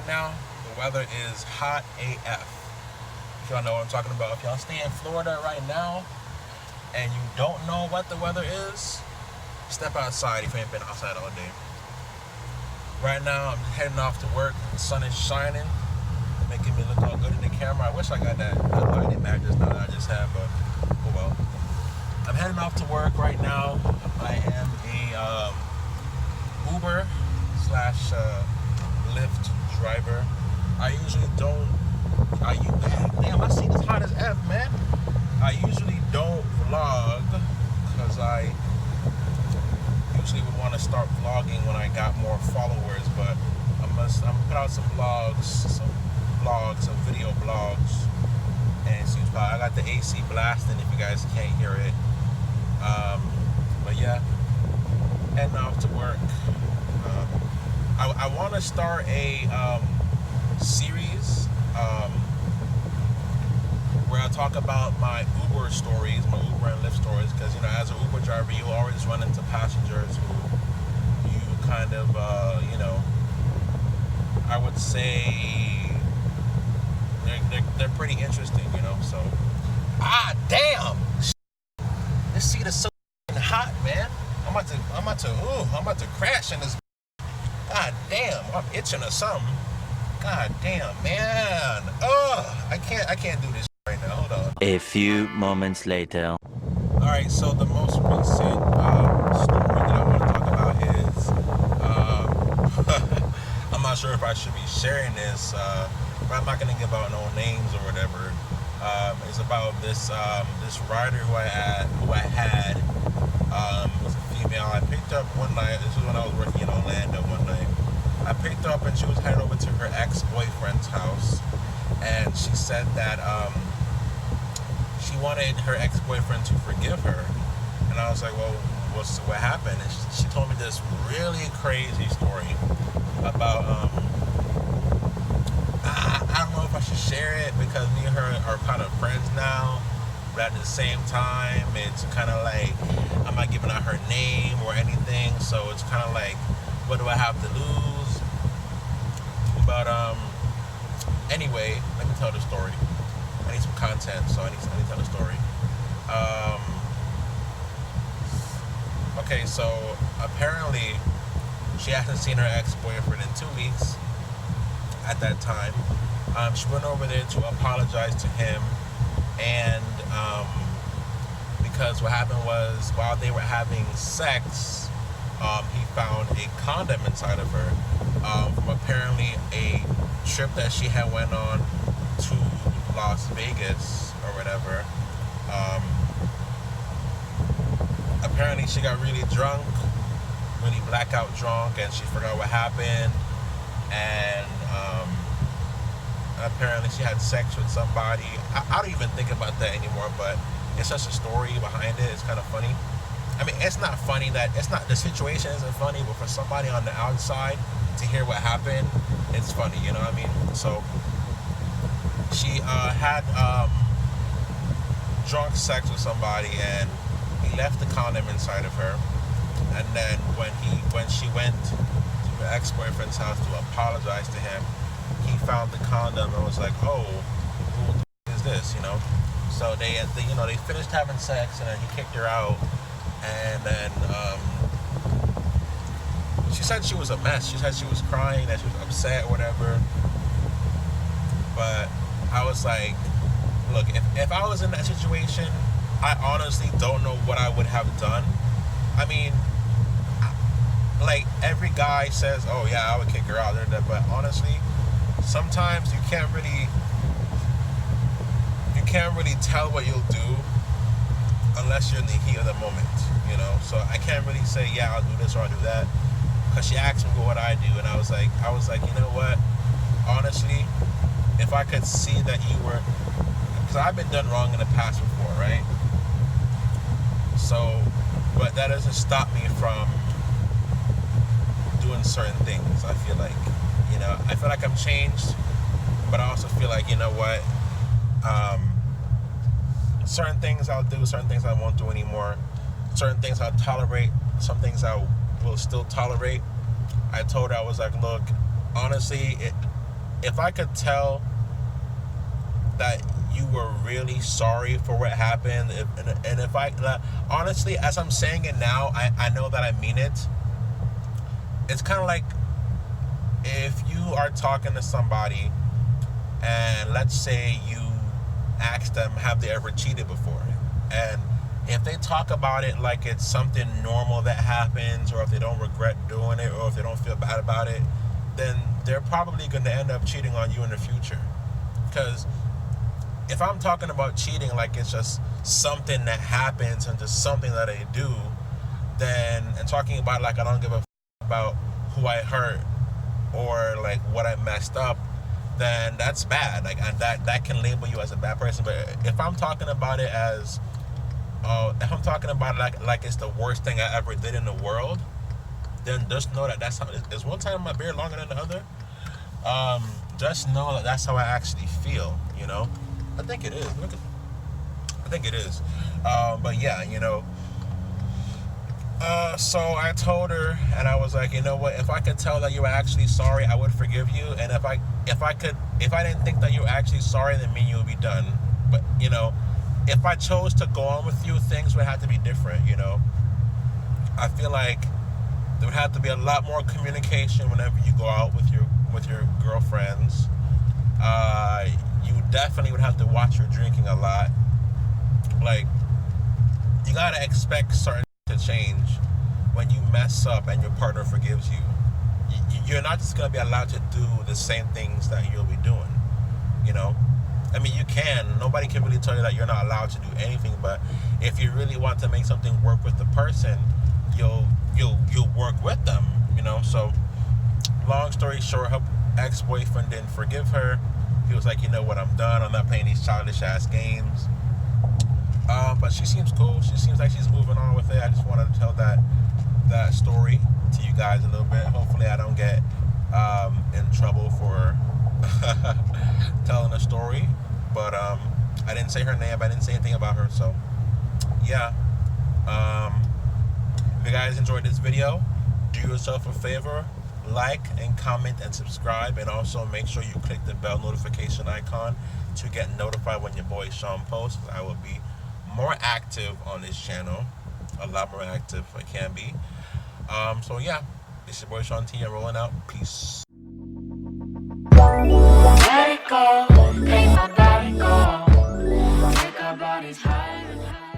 right now. The weather is hot AF. If y'all know what I'm talking about. If y'all stay in Florida right now and you don't know what the weather is, step outside if you ain't been outside all day. Right now, I'm heading off to work. The sun is shining, making me look all good in the camera. I wish I got that lighting back just now that I just had, but oh well. I'm heading off to work right now. I am a Uber slash Lyft driver. I usually don't. Damn, I see this hot as F, man. I usually don't vlog because I usually would want to start vlogging when I got more followers, but I'm gonna put out some vlogs, some video blogs, and see. I got the AC blasting if you guys can't hear it. But yeah, heading off to work. I want to start a series where I talk about my Uber stories, my Uber and Lyft stories, because as an Uber driver, you always run into passengers who you kind of, I would say they're pretty interesting, So, damn, this seat is so hot, man. I'm about to crash in this. God damn, I'm itching or something. God damn, man. I can't do this right now. Hold on. A few moments later. Alright, so the most recent story that I want to talk about is I'm not sure if I should be sharing this, but I'm not gonna give out no names or whatever. It's about this rider who I had. It was a female. I picked up one night. This was when I was working in Orlando one night. I picked her up and she was headed over to her ex-boyfriend's house, and she said that she wanted her ex-boyfriend to forgive her. And I was like, well, what happened? And she told me this really crazy story about I don't know if I should share it because me and her are kind of friends now, but at the same time it's kind of like I'm not giving out her name or anything, so it's kind of like, what do I have to lose? But anyway, let me tell the story. I need some content, so I need to tell the story. Okay, so apparently she hasn't seen her ex-boyfriend in 2 weeks at that time. She went over there to apologize to him, and because what happened was while they were having sex, he found a condom inside of her from apparently a trip that she had went on to Las Vegas or whatever. Apparently she got really drunk, really blackout drunk, and she forgot what happened, and apparently she had sex with somebody. I don't even think about that anymore, but it's just a story behind it. It's kind of funny. I mean, it's not funny the situation isn't funny, but for somebody on the outside to hear what happened, it's funny, you know what I mean? So she had drunk sex with somebody, and he left the condom inside of her. And then when she went to her ex-boyfriend's house to apologize to him, he found the condom and was like, "Oh, who the is this?" So they finished having sex, and then he kicked her out. And then she said she was a mess. She said she was crying, that she was upset, whatever. But I was like, look, if I was in that situation, I honestly don't know what I would have done. I mean, like every guy says, oh yeah, I would kick her out there, but honestly, sometimes you can't really tell what you'll do unless you're in the heat of the moment, So I can't really say, yeah, I'll do this or I'll do that, because she asked me what I do, and I was like, you know what? Honestly, if I could see that you were, because I've been done wrong in the past before, right? So, but that doesn't stop me from doing certain things. I feel like, I feel like I'm changed, but I also feel like, you know what? Certain things I'll do, certain things I won't do anymore. Certain things I'll tolerate, some things I will still tolerate. I told her, I was like, look, honestly, if I could tell that you were really sorry for what happened, and if I honestly, as I'm saying it now, I know that I mean it. It's kind of like if you are talking to somebody and let's say you ask them, have they ever cheated before? And if they talk about it like it's something normal that happens, or if they don't regret doing it, or if they don't feel bad about it, then they're probably going to end up cheating on you in the future. Because if I'm talking about cheating like it's just something that happens and just something that I do, then, and talking about like I don't give a about who I hurt or like what I messed up, then that's bad. Like, and that can label you as a bad person. But if I'm talking about it as, if I'm talking about it like it's the worst thing I ever did in the world, then just know that that's how. Is one time my beard longer than the other? Just know that that's how I actually feel. You know, I think it is. I think it is. But yeah, you know. So I told her, and I was like, you know what? If I could tell that you were actually sorry, I would forgive you. And if I didn't think that you were actually sorry, then me and you would be done. But you know, if I chose to go on with you, things would have to be different. You know, I feel like there would have to be a lot more communication whenever you go out with your girlfriends. You definitely would have to watch your drinking a lot. Like, you gotta expect certain to change when you mess up and your partner forgives you. You're not just gonna be allowed to do the same things that you'll be doing. You know, I mean, you can. Nobody can really tell you that you're not allowed to do anything. But if you really want to make something work with the person, you'll work with them. You know. So, long story short, her ex-boyfriend didn't forgive her. He was like, you know what, I'm done. I'm not playing these childish ass games. But she seems cool. She seems like she's moving on with it. I just wanted to tell that story to you guys a little bit. Hopefully I don't get in trouble for telling a story. But I didn't say her name. I didn't say anything about her. So yeah. If you guys enjoyed this video, do yourself a favor. Like and comment and subscribe, and also make sure you click the bell notification icon to get notified when your boy Sean posts. I will be more active on this channel, a lot more active I can be. So yeah, it's your boy Sean T. I'm rolling out. Peace. Let it go, make my body go. Take our bodies higher and higher.